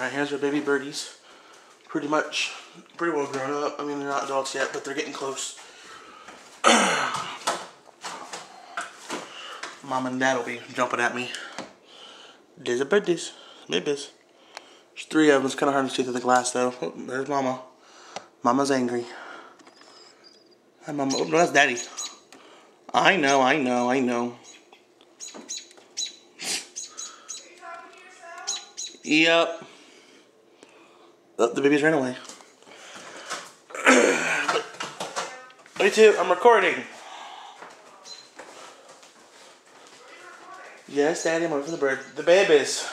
Alright, here's our baby birdies. Pretty well grown up. I mean, they're not adults yet, but they're getting close. Mom and Dad will be jumping at me. There's a birdies. Babies. There's 3 of them. It's kind of hard to see through the glass, though. Oh, there's Mama. Mama's angry. Hi, Mama. Oh, no, that's Daddy. I know. Are you talking to yourself? Yep. Oh, the babies ran away. Me too. I'm recording. Yes, Daddy. I'm waiting for the bird. The babies.